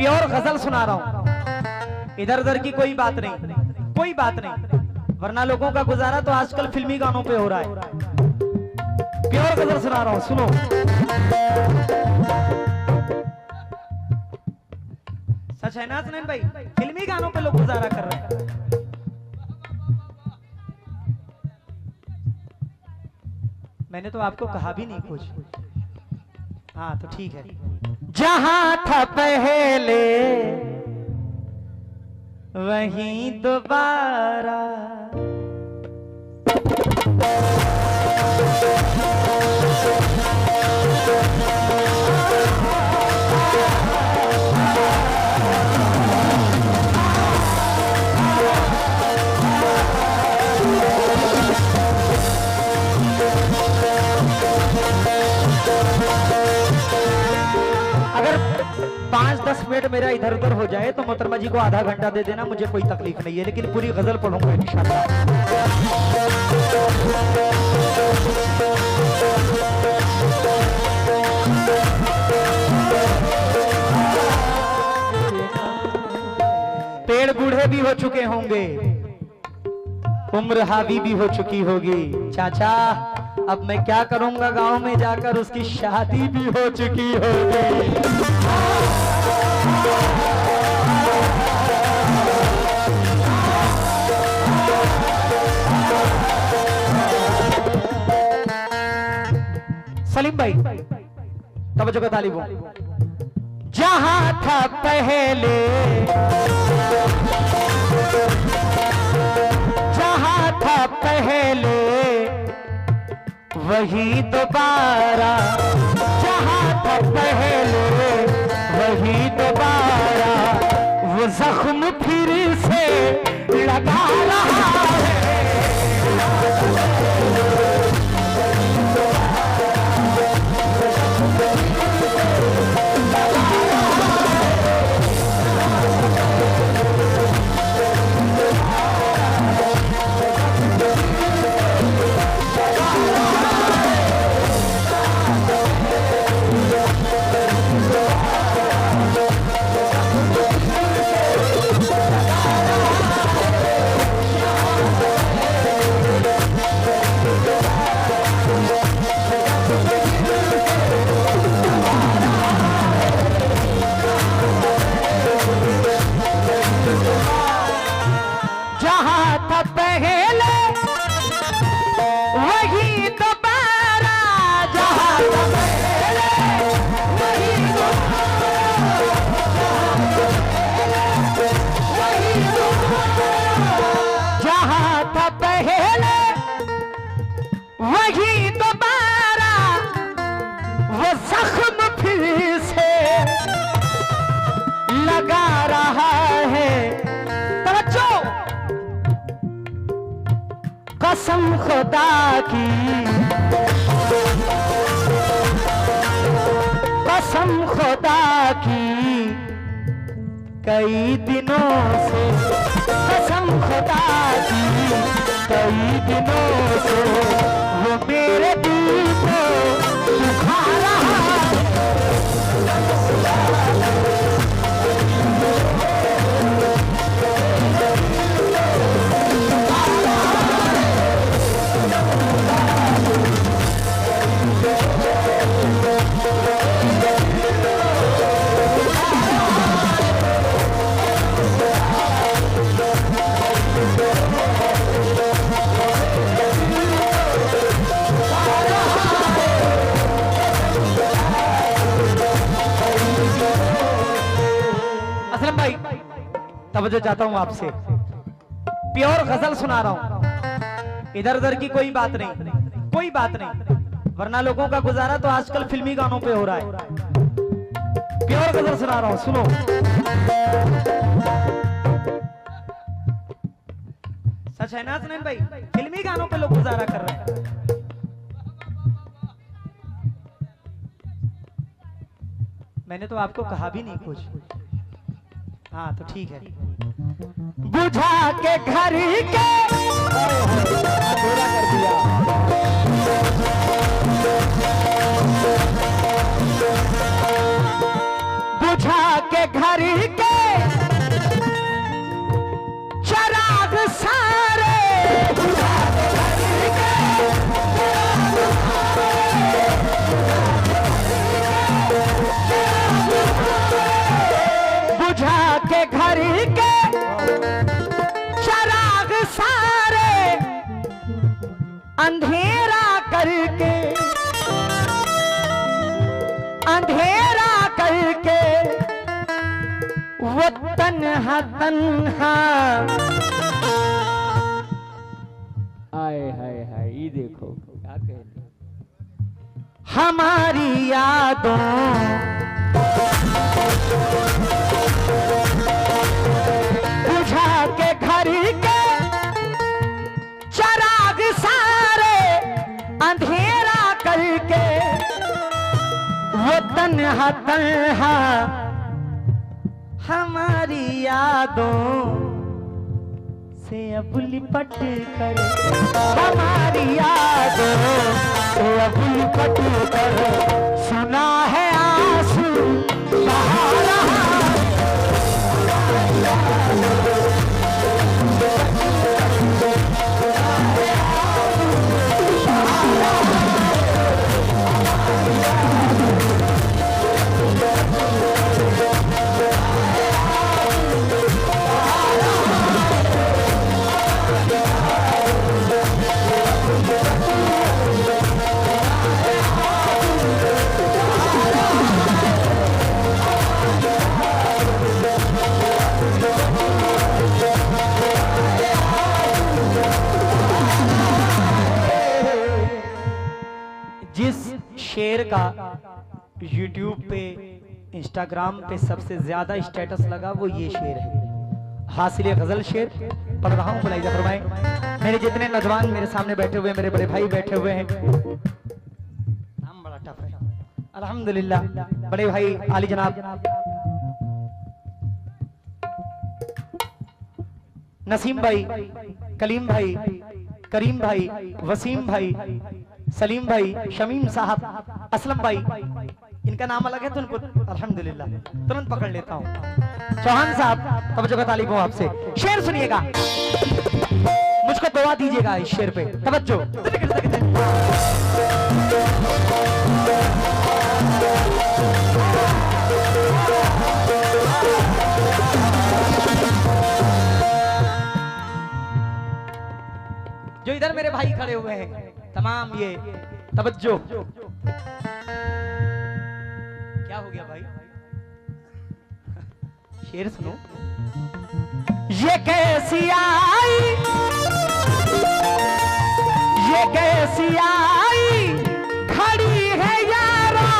Pure गजल सुना रहा हूं, इधर उधर की कोई बात नहीं, कोई बात नहीं, वरना लोगों का गुजारा तो आजकल फिल्मी गानों पे हो रहा है। प्योर गजल सुना रहा हूं, सुनो। सच है ना सुनैन भाई, फिल्मी गानों पे लोग गुजारा कर रहे हैं। मैंने तो आपको कहा भी नहीं कुछ। हाँ तो ठीक है। जहां था पहले वहीं दोबारा, अगर 5-10 मिनट मेरा इधर उधर हो जाए तो मोहतरमा जी को आधा घंटा दे देना, मुझे कोई तकलीफ नहीं है, लेकिन पूरी गजल पढ़ूंगा इंशाअल्लाह। पेड़ बूढ़े भी हो चुके होंगे, उम्र हावी भी हो चुकी होगी, चाचा अब मैं क्या करूंगा, गांव में जाकर उसकी शादी भी हो चुकी होगी। सलीम भाई तवज्जो का तालिब हो। जहां था पहले, जहां था पहले वही दोबारा, जहां था पहले वही दोबारा, वो जख्म फिर से लगा रहा है। कसम खुदा की, कसम खुदा की, कई दिनों से, कसम खुदा की, कई दिनों से वो मेरे दिल को दुखा रहा है। तवज्जो चाहता हूं आपसे, प्योर गजल सुना रहा हूं, इधर उधर की कोई बात नहीं, कोई बात नहीं, वरना लोगों का गुजारा तो आजकल फिल्मी गानों पे हो रहा है। प्योर गजल सुना रहा हूं, सुनो। सच है ना सुनैन भाई, फिल्मी गानों पे लोग गुजारा कर रहे हैं। मैंने तो आपको कहा भी नहीं कुछ। हाँ तो ठीक है। बुझा के घर के पूरा कर दिया, बुझा के घर के चराग सारे, बुझा के घर के चराग सारे, अंधेरा करके, अंधेरा करके वो तन्हा तन्हा। हाय हाय हाय, ये देखो क्या कहते हमारी यादों बुझा के घर के चराग सारे, अंधेरा करके वो तन्हा तन्हा हमारी यादों से अब लिपट कर, हमारी यादों से अब लिपट कर सुना है आंसू बहा रहा। जिस शेर का YouTube पे इंस्टाग्राम पे सबसे ज्यादा स्टेटस लगा वो ये शेर है, हासिल गजल शेर पढ़ रहा हूँ, बुलाइजा फरमाएं। मेरे जितने नौजवान मेरे सामने बैठे हुए, मेरे बड़े भाई बैठे हुए हैं, नाम बड़ा टफ है, अल्हम्दुलिल्लाह। बड़े भाई आली जनाब नसीम भाई, कलीम भाई, करीम भाई, वसीम भाई, सलीम भाई, शमीम साहब, असलम भाई, इनका नाम अलग है तो उनको अल्हम्दुलिल्लाह तुरंत पकड़ लेता हूँ। चौहान साहब तवज्जो का तालिब हूँ आपसे, शेर सुनिएगा, मुझको दुआ दीजिएगा इस शेर पे, तवज्जो। जो इधर मेरे भाई खड़े हुए हैं तमाम, ये तवज्जो। क्या हो गया भाई? शेर सुनो। ये कैसी आई, ये कैसी आई खड़ी है यारो,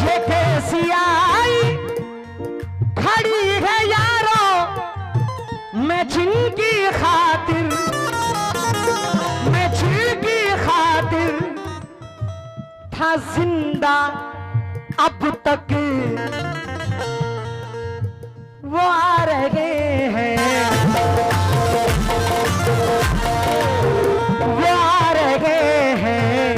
ये कैसी आई खड़ी है यारो, मैं जिनकी खातिर, मैं जिनकी खातिर था जिंदा अब तक वो आ रहे हैं, वो आ रहे हैं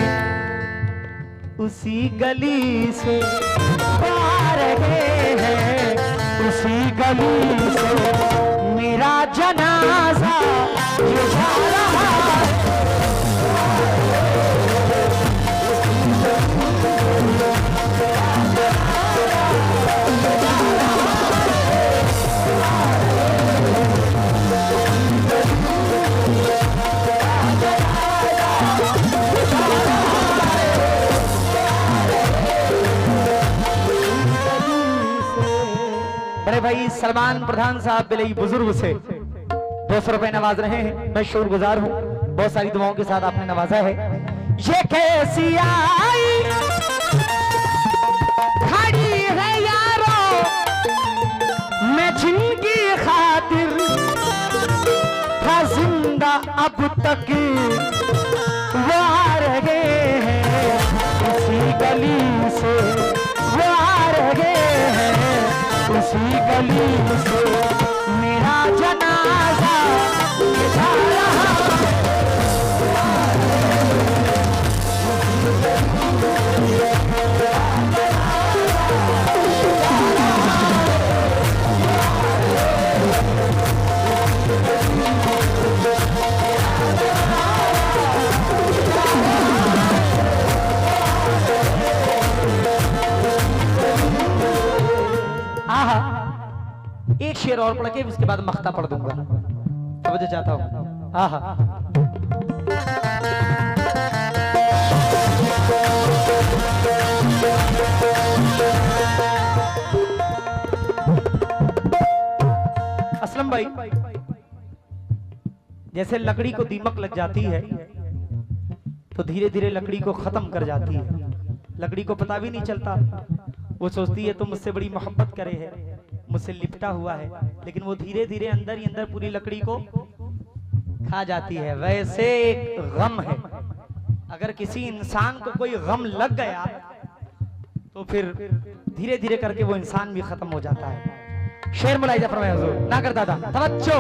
उसी गली से, वो आ रहे हैं उसी गली से, मेरा जनाजा ये जा रहा है। बड़े भाई सलमान प्रधान साहब बिलई बुजुर्ग से 200 रुपए नवाज रहे हैं, मैं शुक्रगुजार हूँ, बहुत सारी दुआओं के साथ आपने नवाजा है। ये कैसी आई खड़ी है यारो, मैं जिनकी खातिर था जिंदा अब तक वो आ रहे हैं उसी गली से, वो आ रहे हैं उसी गली से, मेरा जनाजा ये जा रहा एक शेर और पढ़ के उसके बाद मख्ता पढ़ दूंगा, तवज्जो चाहता हूँ। हाँ हाँ असलम भाई, जैसे लकड़ी को दीमक लग जाती है तो धीरे धीरे लकड़ी को खत्म कर जाती है। लकड़ी को पता भी नहीं चलता, वो सोचती है तो मुझसे बड़ी मोहब्बत करे है, मुझसे लिपटा हुआ है, लेकिन वो धीरे धीरे अंदर ही अंदर पूरी लकड़ी को खा जाती है। वैसे एक गम है, अगर किसी इंसान को कोई गम लग गया तो फिर धीरे धीरे करके वो इंसान भी खत्म हो जाता है। शेर मुलाहिजा फरमाए हुजूर, ना कर दादा तवज्जो।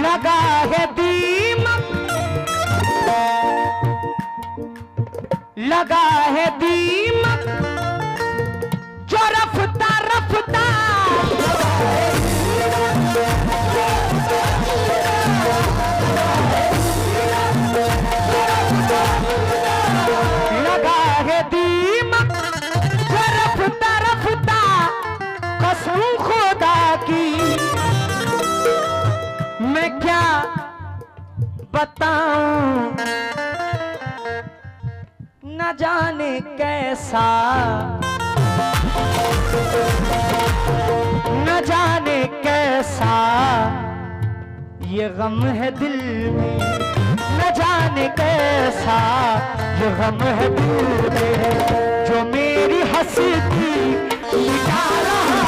लगा है दीमक, लगा है दीमक जो रफ्ता रफ्ता, लगा है दीमक जो रफ्ता रफ्ता, कसम खुदा की मैं क्या बताऊं, न जाने कैसा, न जाने कैसा ये गम है दिल में, न जाने कैसा ये गम है दिल में, जो मेरी हंसती मिटा रहा।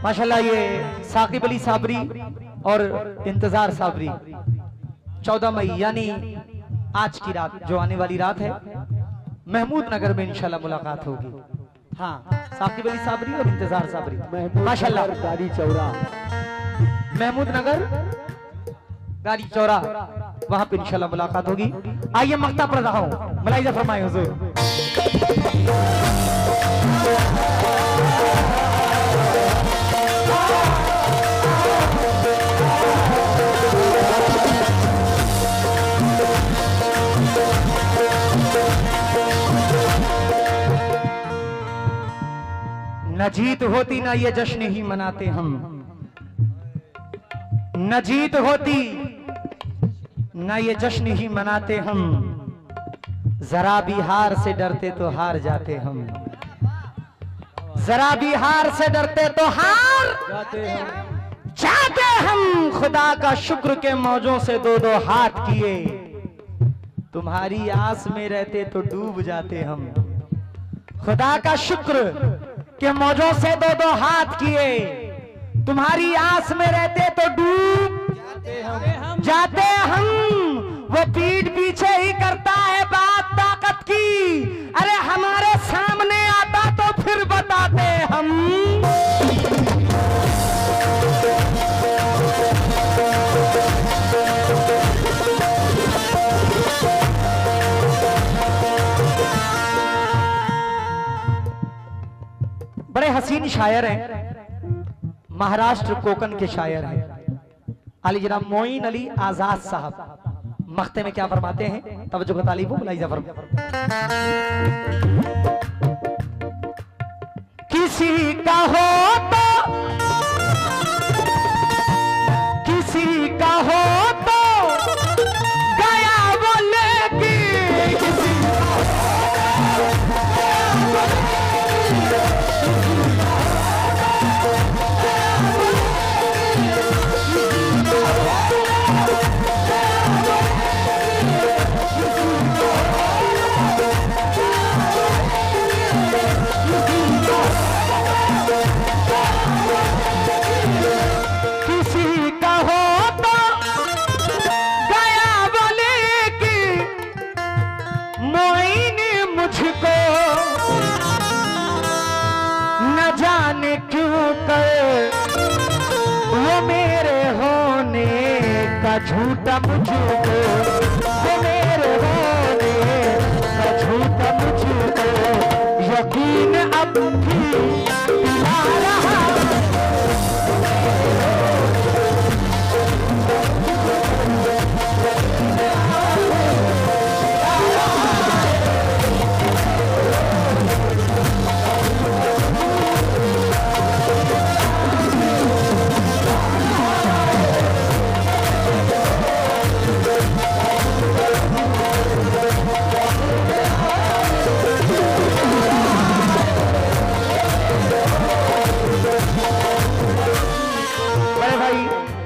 माशाल्लाह ये साकिब अली साबरी और इंतजार साबरी 14 मई यानी आज की रात जो आने वाली रात है, महमूद नगर में इंशाल्लाह मुलाकात होगी। हाँ, साकिब अली साबरी और इंतजार साबरी माशाल्लाह, गाड़ी चौरा महमूद नगर गाड़ी चौरा, वहां पे इंशाल्लाह मुलाकात होगी। आइए मक्ता पढ़ रहा हूँ, मुलाहिजा फरमाए हुजूर। न जीत होती ना ये जश्न ही मनाते हम, न जीत होती ना ये जश्न ही मनाते हम, जरा भी हार से डरते तो हार जाते हम, जरा भी हार से डरते तो हार जाते हम, खुदा का शुक्र के मौजों से दो दो हाथ किए, तुम्हारी आस में रहते तो डूब जाते हम, खुदा का शुक्र के मौजों से दो दो हाथ किए, तुम्हारी आस में रहते तो डूब जाते हम, वो पीठ पीछे ही करता है बात ताकत की, अरे हमारे सामने आता तो फिर बताते हम। बड़े हसीन शायर हैं, महाराष्ट्र कोकन के शायर हैं, अली जनाब मोइन अली आजाद साहब मख्ते में क्या फरमाते हैं, तवज्जो का तालीब मुलाहिजा फरमाते, किसी का हो तो किसी का हो तो गया बोले कि किसी जाने क्यों कर वो मेरे होने का झूठा मुझको, वो मेरे होने का झूठा मुझको यकीन अब भी दिला रहा।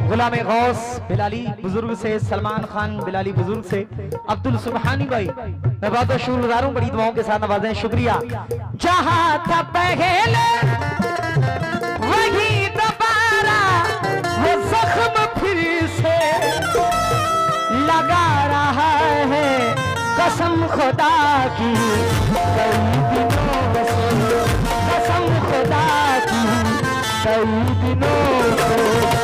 गुलाम गौस बिलाली बुजुर्ग से, सलमान खान बिलाली बुजुर्ग से, अब्दुल सुबहानी भाई मैं बहुत शुक्रगुजार हूं, बड़ी दुआओं के साथ नवाजें, शुक्रिया। जहां था पहले वही दोबारा वो जख्म फिर से लगा रहा है, कसम खुदा की कई दिनों से, कसम खुदा की कई दिनों से